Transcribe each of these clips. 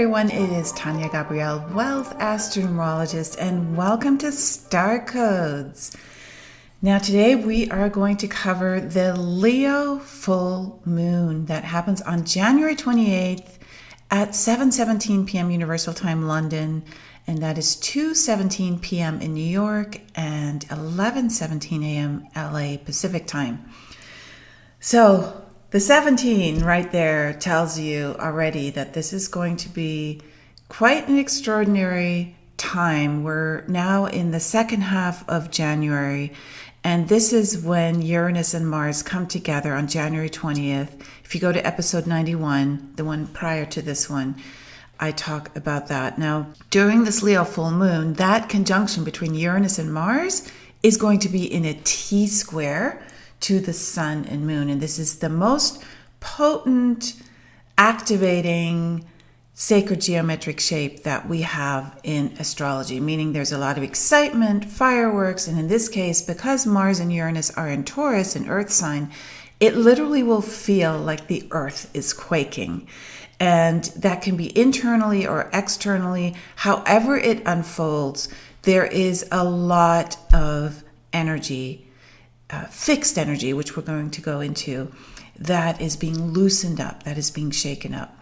everyone, it is Tania Gabrielle, Wealth Astro-Numerologist, and welcome to Star Codes. Now today we are going to cover the Leo full moon that happens on January 28th at 7:17 p.m. Universal Time London, and that is 2:17 p.m. in New York and 11:17 a.m. LA Pacific Time. So the 17 right there tells you already that this is going to be quite an extraordinary time. We're now in the second half of January, and this is when Uranus and Mars come together on January 20th. If you go to episode 91, the one prior to this one, I talk about that. Now, during this Leo full moon, that conjunction between Uranus and Mars is going to be in a T-square to the sun and moon. And this is the most potent, activating, sacred geometric shape that we have in astrology, meaning there's a lot of excitement, fireworks, and in this case, because Mars and Uranus are in Taurus, an earth sign, it literally will feel like the earth is quaking. And that can be internally or externally. However it unfolds, there is a lot of energy, fixed energy, which we're going to go into, that is being loosened up, that is being shaken up.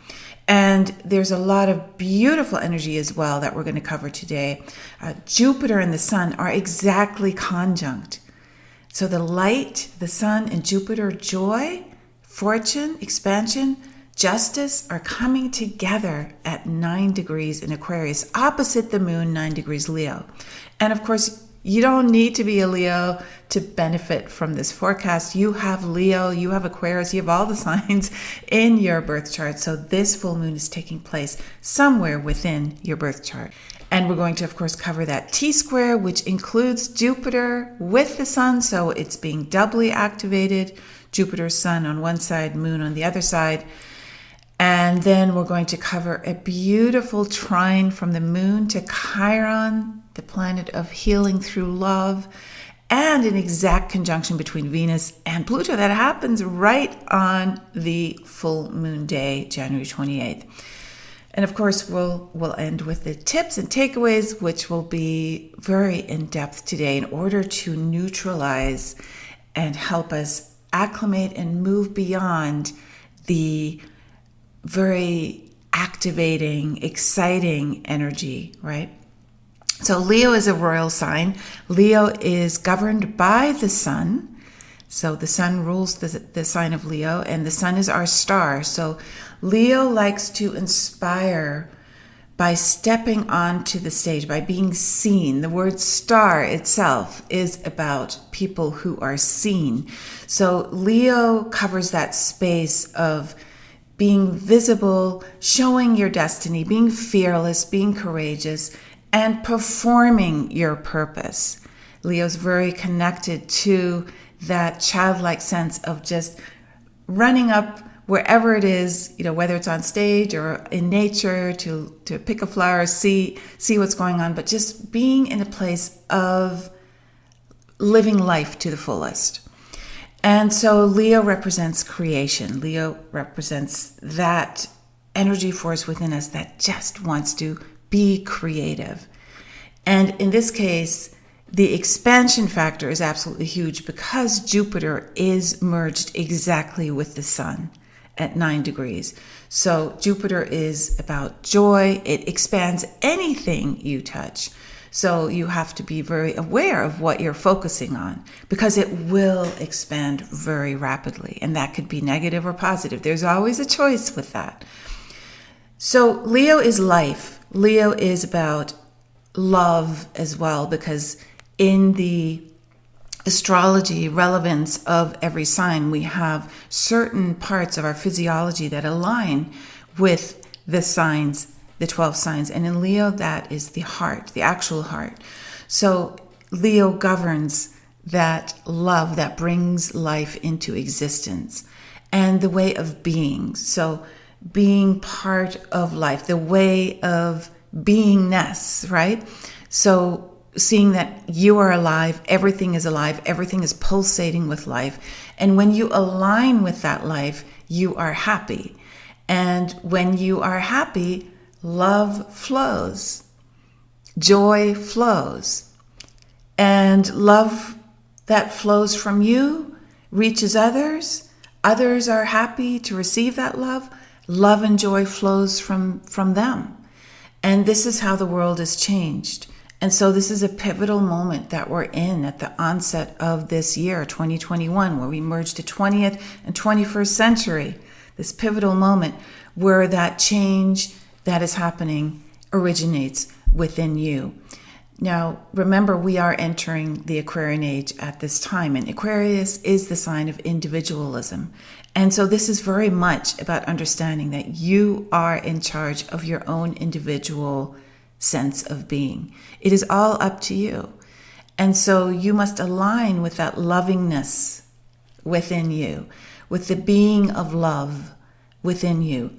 And there's a lot of beautiful energy as well that we're going to cover today. Jupiter and the sun are exactly conjunct. So the light, the sun, and Jupiter, joy, fortune, expansion, justice are coming together at 9 degrees in Aquarius, opposite the moon, 9 degrees Leo. And of course, you don't need to be a Leo to benefit from this forecast. You have Leo, you have Aquarius, you have all the signs in your birth chart. So this full moon is taking place somewhere within your birth chart. And we're going to, of course, cover that T-square, which includes Jupiter with the sun. So it's being doubly activated. Jupiter's sun on one side, moon on the other side. And then we're going to cover a beautiful trine from the moon to Chiron, the planet of healing through love, and an exact conjunction between Venus and Pluto that happens right on the full moon day, January 28th. And of course, we'll end with the tips and takeaways, which will be very in-depth today in order to neutralize and help us acclimate and move beyond the very activating, exciting energy, right? So Leo is a royal sign. Leo is governed by the sun. So the sun rules the sign of Leo, and the sun is our star. So Leo likes to inspire by stepping onto the stage, by being seen. The word star itself is about people who are seen. So Leo covers that space of being visible, showing your destiny, being fearless, being courageous, and performing your purpose. Leo's very connected to that childlike sense of just running up wherever it is, whether it's on stage or in nature, to pick a flower, see what's going on, but just being in a place of living life to the fullest. And so Leo represents creation. Leo represents that energy force within us that just wants to be creative. And in this case, the expansion factor is absolutely huge because Jupiter is merged exactly with the sun at 9 degrees. So Jupiter is about joy. It expands anything you touch. So you have to be very aware of what you're focusing on because it will expand very rapidly. And that could be negative or positive. There's always a choice with that. So Leo is life. Leo is about love as well, because in the astrology relevance of every sign, we have certain parts of our physiology that align with the signs, the 12 signs. And in Leo, that is the heart, the actual heart. So Leo governs that love that brings life into existence and the way of being. So being part of life, the way of beingness, right? So seeing that you are alive, everything is alive, everything is pulsating with life. And when you align with that life, you are happy. And when you are happy, love flows, joy flows, and love that flows from you reaches others. Others are happy to receive that love. Love and joy flows from them. And this is how the world is changed. And so this is a pivotal moment that we're in at the onset of this year, 2021, where we merge the 20th and 21st century. This pivotal moment where that change that is happening originates within you. Now, remember, we are entering the Aquarian age at this time, and Aquarius is the sign of individualism. And so this is very much about understanding that you are in charge of your own individual sense of being. It is all up to you. And so you must align with that lovingness within you, with the being of love within you,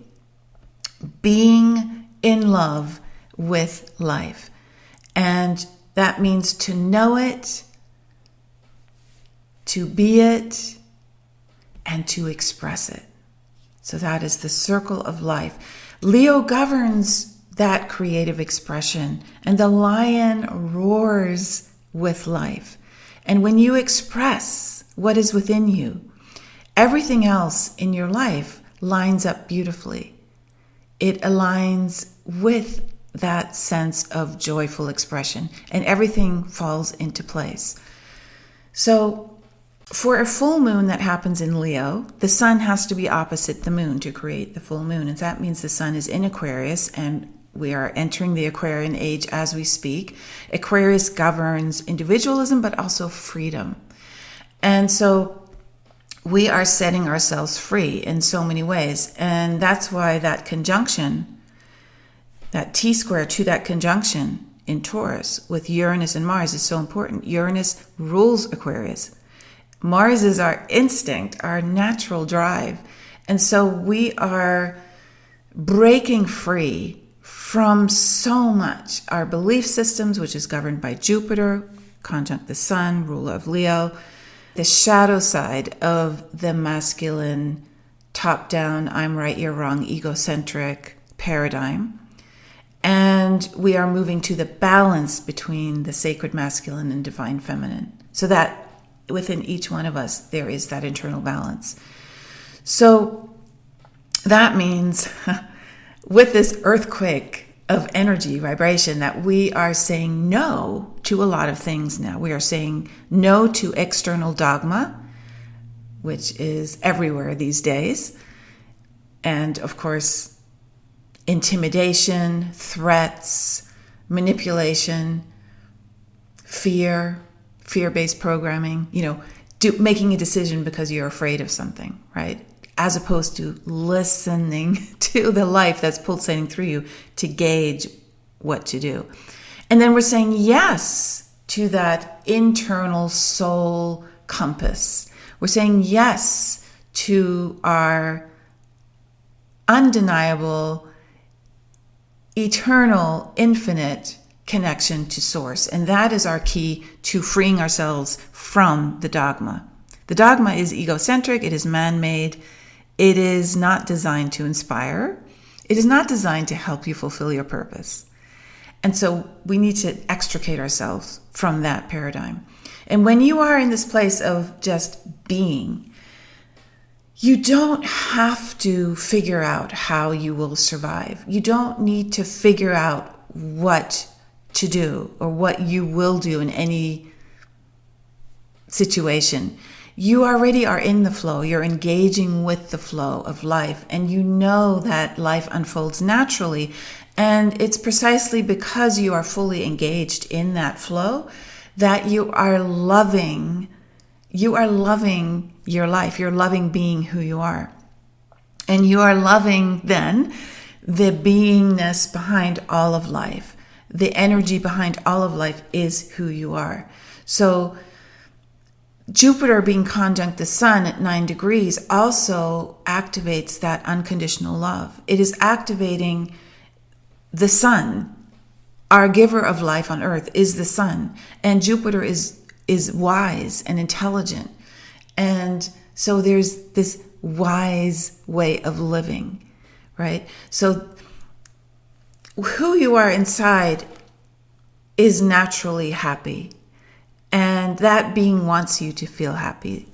being in love with life. And that means to know it, to be it, and to express it. So that is the circle of life. Leo governs that creative expression, and the lion roars with life. And when you express what is within you, everything else in your life lines up beautifully. It aligns with that sense of joyful expression, and everything falls into place. So for a full moon that happens in Leo, the sun has to be opposite the moon to create the full moon. And that means the sun is in Aquarius, and we are entering the Aquarian age as we speak. Aquarius governs individualism, but also freedom. And so we are setting ourselves free in so many ways. And that's why that conjunction, that T-square to that conjunction in Taurus with Uranus and Mars is so important. Uranus rules Aquarius. Mars is our instinct, our natural drive. And so we are breaking free from so much. Our belief systems, which is governed by Jupiter, conjunct the sun, ruler of Leo, the shadow side of the masculine, top-down, I'm right, you're wrong, egocentric paradigm. And we are moving to the balance between the sacred masculine and divine feminine, so that within each one of us, there is that internal balance. So that means with this earthquake of energy, vibration, that we are saying no to a lot of things now. We are saying no to external dogma, which is everywhere these days. And of course, intimidation, threats, manipulation, fear-based programming, making a decision because you're afraid of something, right? As opposed to listening to the life that's pulsating through you to gauge what to do. And then we're saying yes to that internal soul compass. We're saying yes to our undeniable, eternal, infinite connection to source. And that is our key to freeing ourselves from the dogma. The dogma is egocentric. It is man-made. It is not designed to inspire. It is not designed to help you fulfill your purpose. And so we need to extricate ourselves from that paradigm. And when you are in this place of just being, you don't have to figure out how you will survive. You don't need to figure out what to do or what you will do in any situation. You already are in the flow. You're engaging with the flow of life, and you know that life unfolds naturally. And it's precisely because you are fully engaged in that flow that you are loving your life. You're loving being who you are. And you are loving then the beingness behind all of life. The energy behind all of life is who you are. So Jupiter being conjunct the sun at 9 degrees also activates that unconditional love. It is activating the sun. Our giver of life on earth is the sun. And Jupiter is wise and intelligent. And so there's this wise way of living, right? So who you are inside is naturally happy. And that being wants you to feel happy.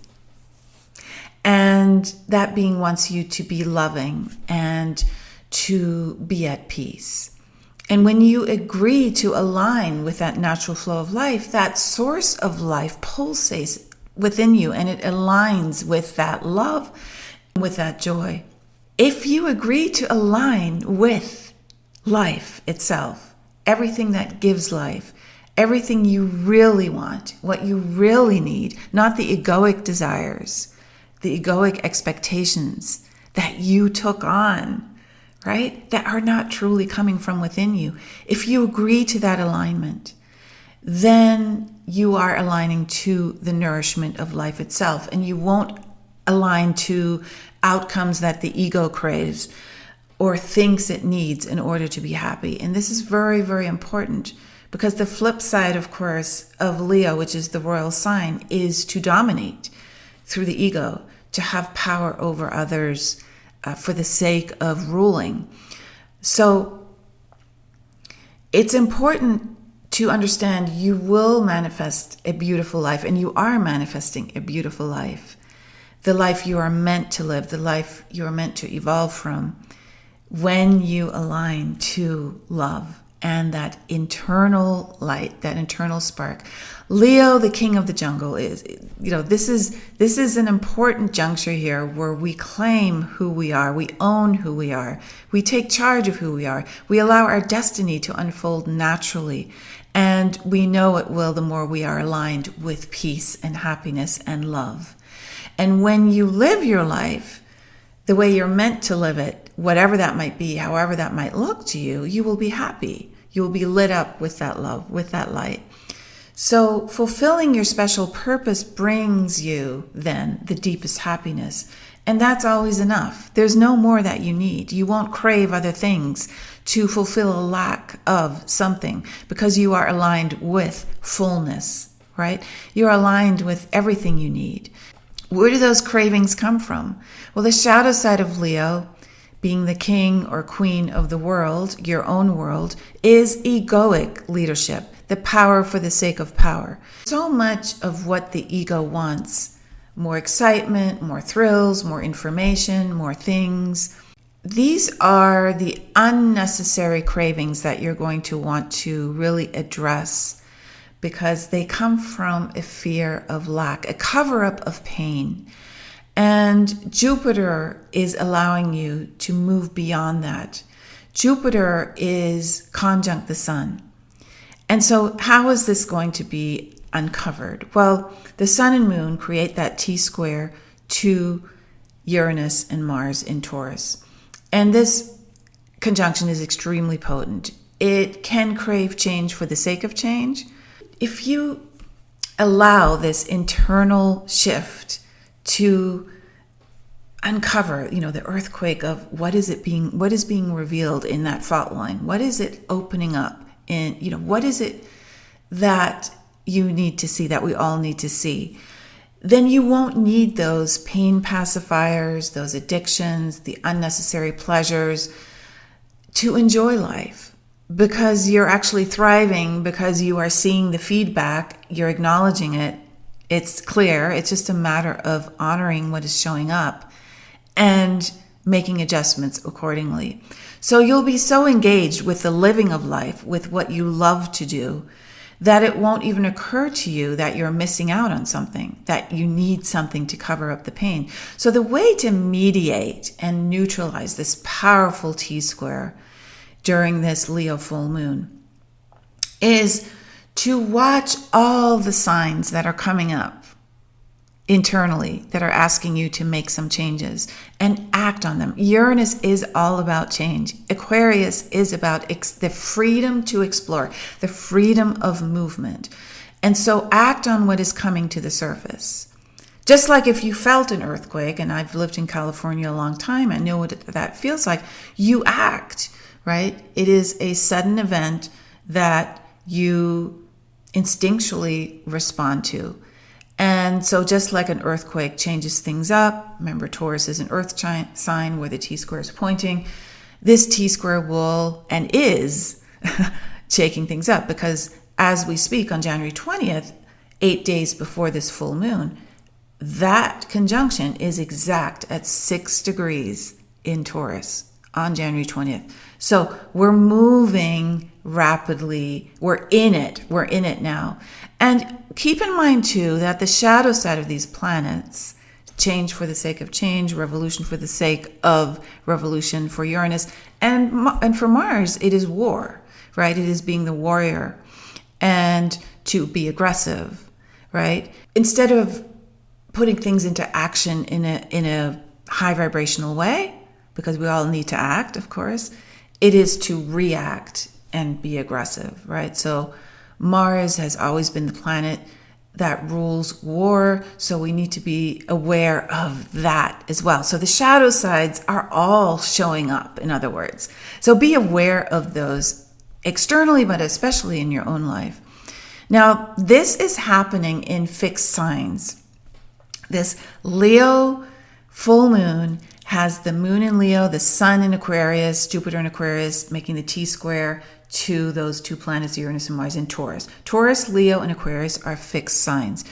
And that being wants you to be loving and to be at peace. And when you agree to align with that natural flow of life, that source of life pulsates within you and it aligns with that love, with that joy. If you agree to align with life itself, everything that gives life, everything you really want, what you really need, not the egoic desires, the egoic expectations that you took on, right? That are not truly coming from within you. If you agree to that alignment, then you are aligning to the nourishment of life itself, and you won't align to outcomes that the ego craves or thinks it needs in order to be happy. And this is very, very important, because the flip side, of course, of Leo, which is the royal sign, is to dominate through the ego, to have power over others for the sake of ruling. So it's important to understand you will manifest a beautiful life, and you are manifesting a beautiful life. The life you are meant to live, the life you are meant to evolve from, when you align to love and that internal light, that internal spark. Leo, the king of the jungle, is, this is an important juncture here where we claim who we are, we own who we are, we take charge of who we are, we allow our destiny to unfold naturally, and we know it will the more we are aligned with peace and happiness and love. And when you live your life the way you're meant to live it, whatever that might be, however that might look to you, you will be happy. You will be lit up with that love, with that light. So fulfilling your special purpose brings you then the deepest happiness. And that's always enough. There's no more that you need. You won't crave other things to fulfill a lack of something, because you are aligned with fullness, right? You're aligned with everything you need. Where do those cravings come from? Well, the shadow side of Leo, being the king or queen of the world, your own world, is egoic leadership, the power for the sake of power. So much of what the ego wants, more excitement, more thrills, more information, more things. These are the unnecessary cravings that you're going to want to really address, because they come from a fear of lack, a cover-up of pain. And Jupiter is allowing you to move beyond that. Jupiter is conjunct the sun. And so how is this going to be uncovered? Well, the sun and moon create that T-square to Uranus and Mars in Taurus. And this conjunction is extremely potent. It can crave change for the sake of change. If you allow this internal shift to uncover, the earthquake of what is being revealed in that fault line? What is it opening up? And, what is it that you need to see, that we all need to see? Then you won't need those pain pacifiers, those addictions, the unnecessary pleasures to enjoy life, because you're actually thriving, because you are seeing the feedback, you're acknowledging it. It's clear. It's just a matter of honoring what is showing up and making adjustments accordingly. So you'll be so engaged with the living of life, with what you love to do, that it won't even occur to you that you're missing out on something, that you need something to cover up the pain. So the way to mediate and neutralize this powerful T-square during this Leo full moon is to watch all the signs that are coming up internally that are asking you to make some changes and act on them. Uranus is all about change. Aquarius is about the freedom to explore, the freedom of movement. And so act on what is coming to the surface. Just like if you felt an earthquake, and I've lived in California a long time, I know what that feels like, you act, right? It is a sudden event that you instinctually respond to. And so just like an earthquake changes things up, remember Taurus is an earth sign where the T-square is pointing, this T-square will and is shaking things up, because as we speak on January 20th, 8 days before this full moon, that conjunction is exact at 6 degrees in Taurus on January 20th. So we're moving rapidly. We're in it now. And keep in mind too that the shadow side of these planets, change for the sake of change, revolution for the sake of revolution for Uranus, and for Mars, it is war, right? It is being the warrior and to be aggressive, right? Instead of putting things into action in a high vibrational way, because we all need to act, of course, it is to react and be aggressive, right? So Mars has always been the planet that rules war, so we need to be aware of that as well. So the shadow sides are all showing up, in other words. So be aware of those externally, but especially in your own life. Now, this is happening in fixed signs. This Leo full moon has the moon in Leo, the sun in Aquarius, Jupiter in Aquarius, making the T-square to those two planets, Uranus and Mars, in Taurus. Taurus, Leo, and Aquarius are fixed signs.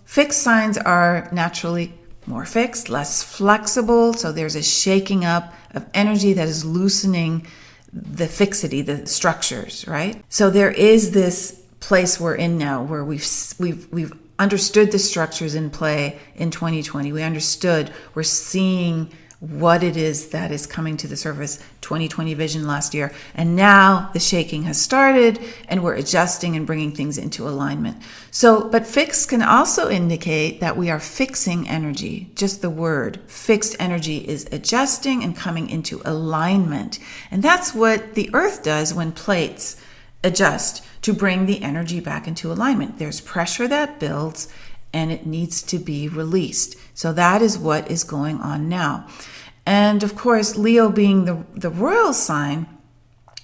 Fixed signs are naturally more fixed, less flexible, so there's a shaking up of energy that is loosening the fixity, the structures, right? So there is this place we're in now where we've understood the structures in play in 2020. We're seeing what it is that is coming to the surface, 2020 vision last year. And now the shaking has started and we're adjusting and bringing things into alignment. So, but fixed can also indicate that we are fixing energy. Just the word fixed energy is adjusting and coming into alignment. And that's what the earth does when plates adjust to bring the energy back into alignment. There's pressure that builds and it needs to be released. So that is what is going on now. And of course, Leo being the royal sign,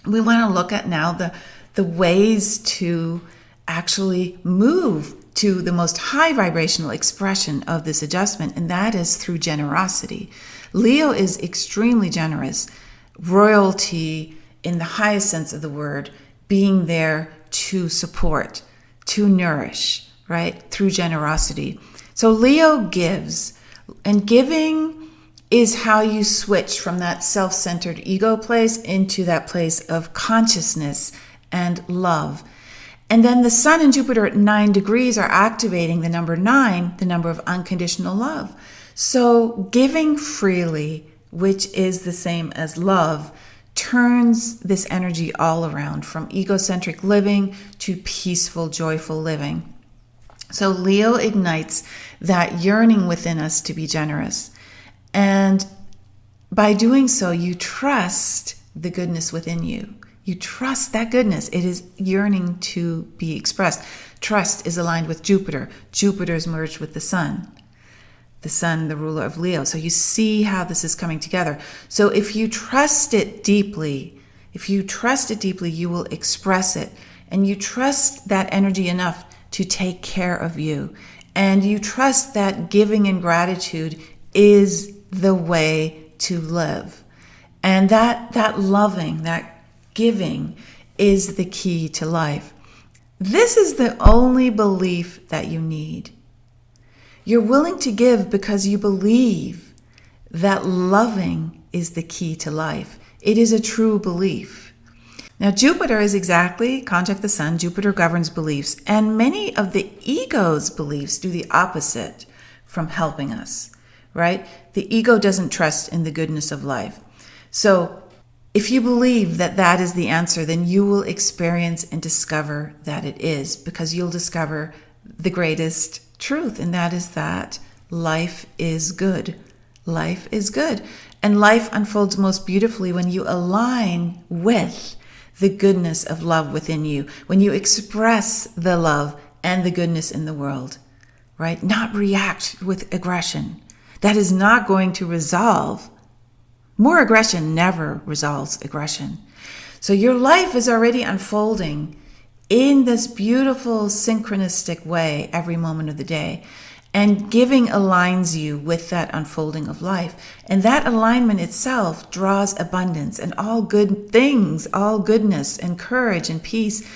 we want to look at now the ways to actually move to the most high vibrational expression of this adjustment, and that is through generosity. Leo is extremely generous, royalty in the highest sense of the word, being there to support, to nourish, right, through generosity. So Leo gives, and giving is how you switch from that self-centered ego place into that place of consciousness and love. And then the sun and Jupiter at 9 degrees are activating the number 9, the number of unconditional love. So giving freely, which is the same as love, turns this energy all around from egocentric living to peaceful, joyful living. So Leo ignites that yearning within us to be generous. And by doing so, you trust the goodness within you. You trust that goodness. It is yearning to be expressed. Trust is aligned with Jupiter. Jupiter is merged with the sun, the ruler of Leo. So you see how this is coming together. So if you trust it deeply, you will express it. And you trust that energy enough to take care of you. And you trust that giving and gratitude is the way to live. And that loving, that giving is the key to life. This is the only belief that you need. You're willing to give because you believe that loving is the key to life. It is a true belief. Now, Jupiter is exactly conjunct the sun. Jupiter governs beliefs, and many of the ego's beliefs do the opposite from helping us, right? The ego doesn't trust in the goodness of life. So if you believe that that is the answer, then you will experience and discover that it is, because you'll discover the greatest truth, and that is that life is good. Life is good. And life unfolds most beautifully when you align with the goodness of love within you, when you express the love and the goodness in the world, right? Not react with aggression. That is not going to resolve. More aggression never resolves aggression. So your life is already unfolding in this beautiful synchronistic way every moment of the day. And giving aligns you with that unfolding of life. And that alignment itself draws abundance and all good things, all goodness and courage and peace.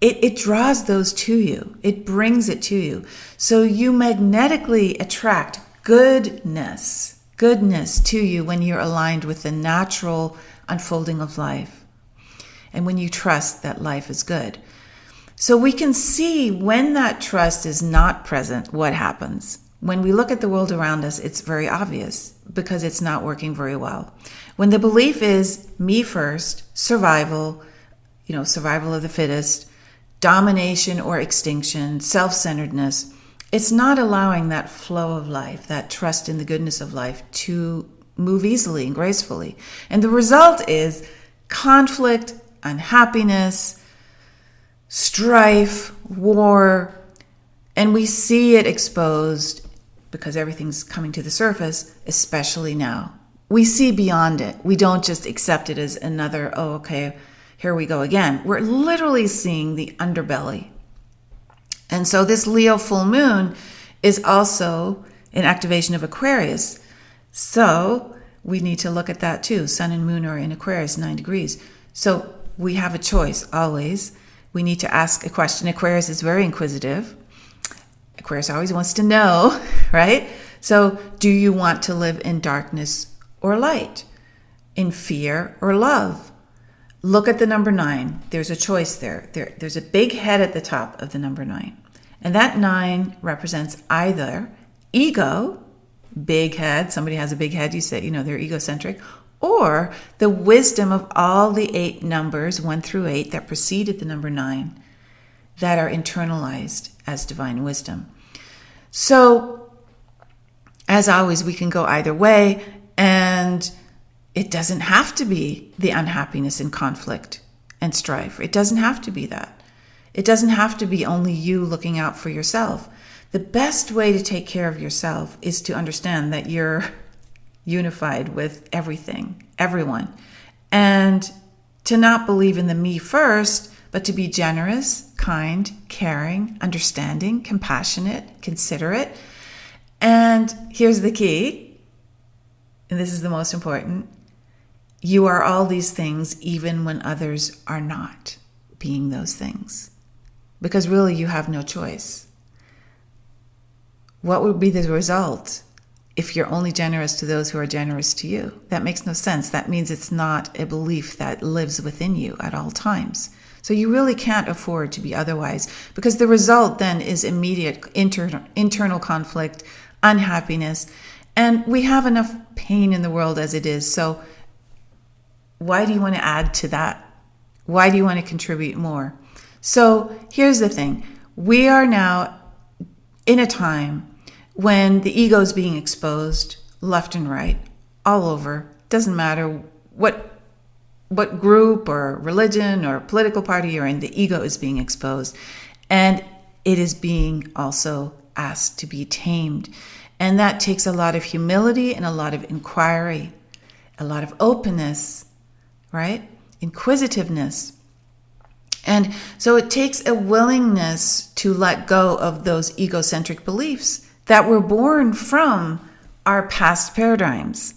It draws those to you. It brings it to you. So you magnetically attract goodness to you when you're aligned with the natural unfolding of life. And when you trust that life is good. So we can see when that trust is not present, what happens. When we look at the world around us, it's very obvious because it's not working very well. When the belief is me first, survival, survival of the fittest, domination or extinction, self-centeredness, it's not allowing that flow of life, that trust in the goodness of life to move easily and gracefully. And the result is conflict, unhappiness, strife, war, and we see it exposed because everything's coming to the surface, especially now. We see beyond it. We don't just accept it as another, oh, okay, here we go again. We're literally seeing the underbelly. And so this Leo full moon is also an activation of Aquarius. So we need to look at that too. Sun and moon are in Aquarius, 9 degrees. So we have a choice always. We need to ask a question. Aquarius is very inquisitive. Aquarius always wants to know, right? So do you want to live in darkness or light? In fear or love? Look at the number 9. There's a choice there. There's a big head at the top of the number 9. And that 9 represents either ego, big head, somebody has a big head, you say, they're egocentric, or the wisdom of all the 8 numbers, 1 through 8, that preceded the number 9, that are internalized as divine wisdom. So, as always, we can go either way, and it doesn't have to be the unhappiness and conflict and strife. It doesn't have to be that. It doesn't have to be only you looking out for yourself. The best way to take care of yourself is to understand that you're unified with everything, everyone, and to not believe in the me first, but to be generous, kind, caring, understanding, compassionate, considerate. And here's the key, and this is the most important. You are all these things even when others are not being those things. Because really you have no choice. What would be the result if you're only generous to those who are generous to you? That makes no sense. That means it's not a belief that lives within you at all times. So you really can't afford to be otherwise, because the result then is immediate internal conflict, unhappiness, and we have enough pain in the world as it is. So why do you want to add to that? Why do you want to contribute more? So here's the thing. We are now in a time when the ego is being exposed left and right, all over. Doesn't matter what group or religion or political party you're in, the ego is being exposed. And it is being also asked to be tamed. And that takes a lot of humility and a lot of inquiry, a lot of openness, right? Inquisitiveness. And so it takes a willingness to let go of those egocentric beliefs that were born from our past paradigms.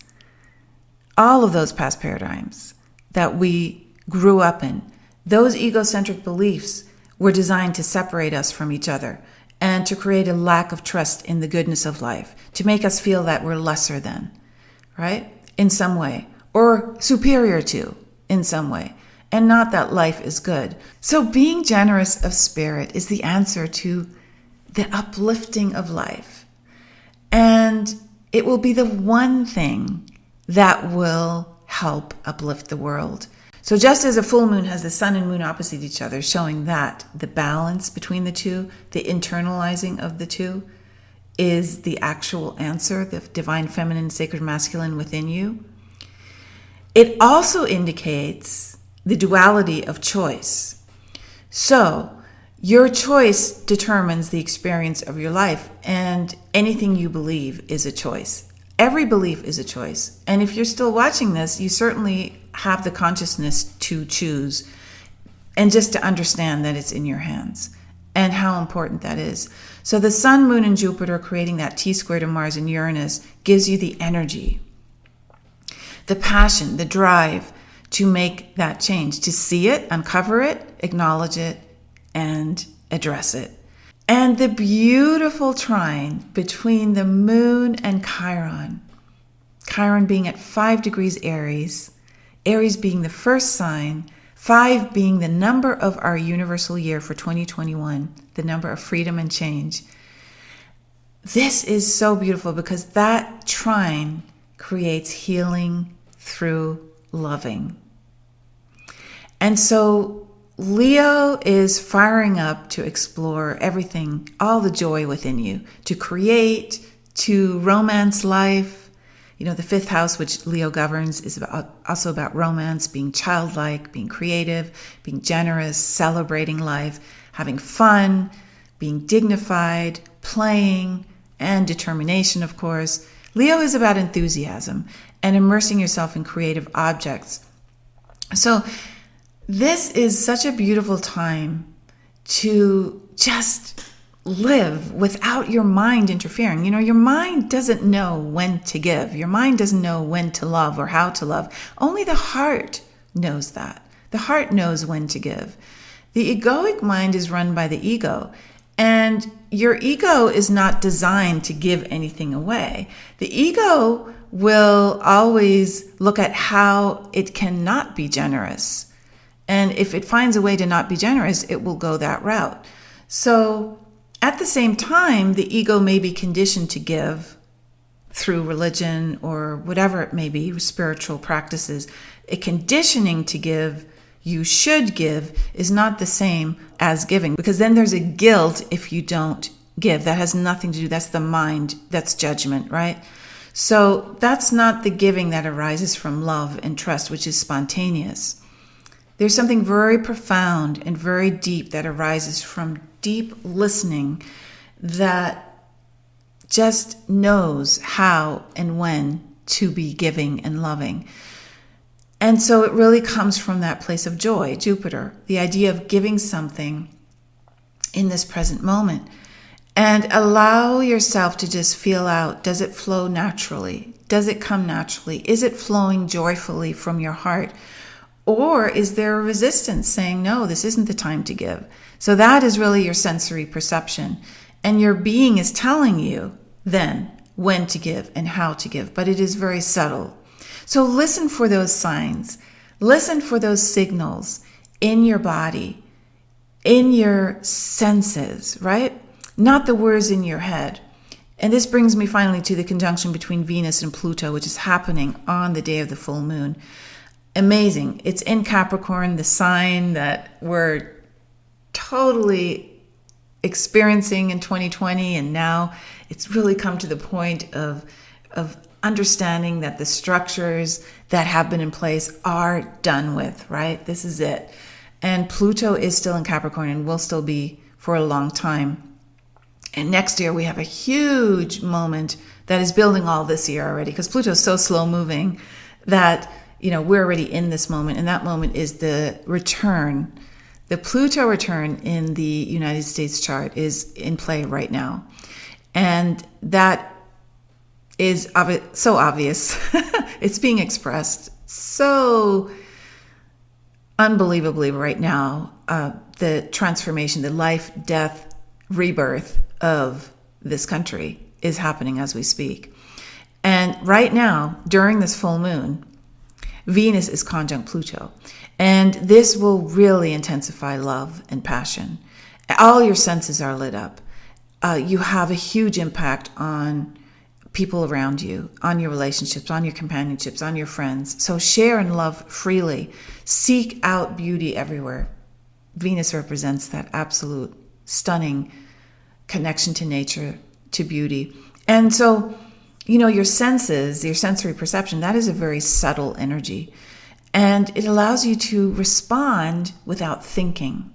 All of those past paradigms that we grew up in, those egocentric beliefs were designed to separate us from each other and to create a lack of trust in the goodness of life, to make us feel that we're lesser than, right? In some way, or superior to in some way, and not that life is good. So being generous of spirit is the answer to the uplifting of life. And it will be the one thing that will help uplift the world. So just as a full moon has the sun and moon opposite each other, showing that the balance between the two, the internalizing of the two, is the actual answer, the divine feminine, sacred masculine within you. It also indicates the duality of choice. So your choice determines the experience of your life, and anything you believe is a choice. Every belief is a choice. And if you're still watching this, you certainly have the consciousness to choose and just to understand that it's in your hands. and how important that is. So the Sun, Moon, and Jupiter creating that T-square to Mars and Uranus gives you the energy, the passion, the drive to make that change, to see it, uncover it, acknowledge it, and address it. And the beautiful trine between the Moon and Chiron. Chiron being at 5 degrees Aries, Aries being the first sign, 5 being the number of our universal year for 2021, the number of freedom and change. This is so beautiful because that trine creates healing through loving. And so Leo is firing up to explore everything, all the joy within you, to create, to romance life. You know, the 5th house, which Leo governs, is also about romance, being childlike, being creative, being generous, celebrating life, having fun, being dignified, playing, and determination, of course. Leo is about enthusiasm and immersing yourself in creative objects. So this is such a beautiful time to just live without your mind interfering. You know, your mind doesn't know when to give. Your mind doesn't know when to love or how to love. Only the heart knows that. The heart knows when to give. The egoic mind is run by the ego, and your ego is not designed to give anything away. The ego will always look at how it cannot be generous. And if it finds a way to not be generous, it will go that route. So at the same time, the ego may be conditioned to give through religion or whatever it may be, spiritual practices. A conditioning to give, you should give, is not the same as giving, because then there's a guilt if you don't give. That has nothing to do, that's the mind, that's judgment, right? So that's not the giving that arises from love and trust, which is spontaneous. There's something very profound and very deep that arises from deep listening that just knows how and when to be giving and loving. And so it really comes from that place of joy, Jupiter, the idea of giving something in this present moment. And allow yourself to just feel out, does it flow naturally? Does it come naturally? Is it flowing joyfully from your heart? Or is there a resistance saying, no, this isn't the time to give? So that is really your sensory perception. And your being is telling you then when to give and how to give, but it is very subtle. So listen for those signs. Listen for those signals in your body, in your senses, right? Not the words in your head. And this brings me finally to the conjunction between Venus and Pluto, which is happening on the day of the full moon. Amazing. It's in Capricorn, the sign that we're totally experiencing in 2020. And now it's really come to the point of understanding that the structures that have been in place are done with, right? This is it. And Pluto is still in Capricorn and will still be for a long time. And next year we have a huge moment that is building all this year already, because Pluto is so slow moving that, you know, we're already in this moment. And that moment is the return. The Pluto return in the United States chart is in play right now. And that is so obvious. It's being expressed so unbelievably right now. The transformation, the life, death, rebirth of this country is happening as we speak. And right now, during this full moon, Venus is conjunct Pluto. And this will really intensify love and passion. All your senses are lit up. You have a huge impact on people around you, on your relationships, on your companionships, on your friends. So share and love freely. Seek out beauty everywhere. Venus represents that absolute stunning connection to nature, to beauty. And so, you know, your senses, your sensory perception, that is a very subtle energy. And it allows you to respond without thinking.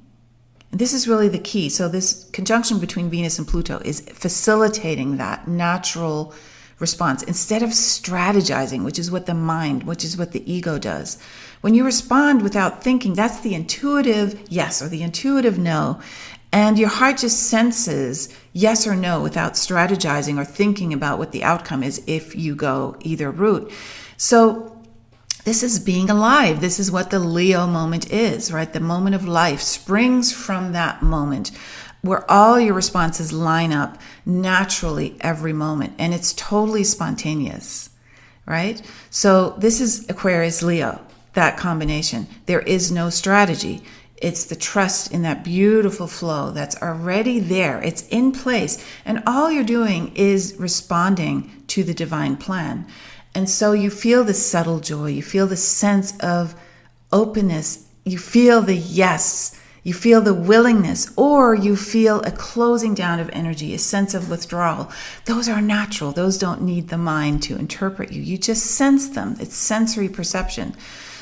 And this is really the key. So this conjunction between Venus and Pluto is facilitating that natural response instead of strategizing, which is what the mind, which is what the ego does. When you respond without thinking, that's the intuitive yes or the intuitive no. And your heart just senses yes or no without strategizing or thinking about what the outcome is if you go either route. So this is being alive. This is what the Leo moment is, right? The moment of life springs from that moment where all your responses line up naturally every moment. And it's totally spontaneous, right? So this is Aquarius Leo, that combination. There is no strategy. It's the trust in that beautiful flow that's already there. It's in place. And all you're doing is responding to the divine plan. And so you feel the subtle joy. You feel the sense of openness. You feel the yes. You feel the willingness, or you feel a closing down of energy, a sense of withdrawal. Those are natural. Those don't need the mind to interpret you. You just sense them. It's sensory perception.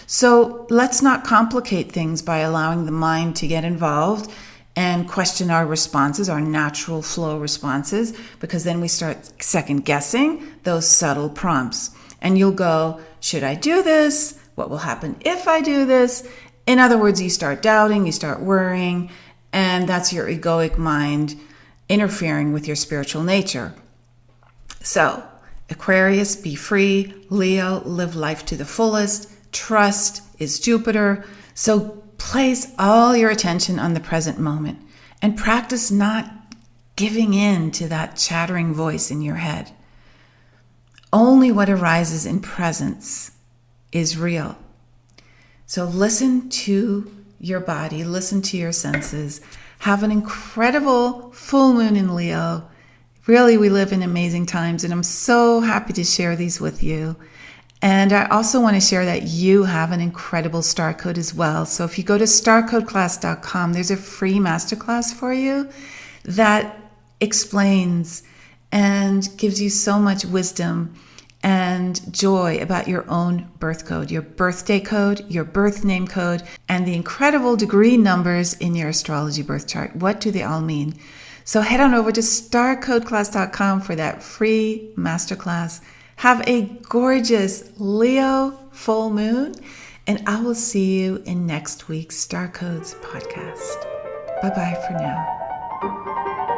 So let's not complicate things by allowing the mind to get involved and question our responses, our natural flow responses, because then we start second guessing those subtle prompts. And you'll go, should I do this? What will happen if I do this? In other words, you start doubting, you start worrying, and that's your egoic mind interfering with your spiritual nature. So, Aquarius, be free. Leo, live life to the fullest. Trust is Jupiter. So place all your attention on the present moment and practice not giving in to that chattering voice in your head. Only what arises in presence is real. So listen to your body, listen to your senses. Have an incredible full moon in Leo. Really, we live in amazing times, and I'm so happy to share these with you. And I also want to share that you have an incredible star code as well. So if you go to starcodeclass.com, there's a free masterclass for you that explains and gives you so much wisdom and joy about your own birth code, your birthday code, your birth name code, and the incredible degree numbers in your astrology birth chart. What do they all mean? So head on over to starcodeclass.com for that free masterclass. Have a gorgeous Leo full moon, and I will see you in next week's Star Codes podcast. Bye-bye for now.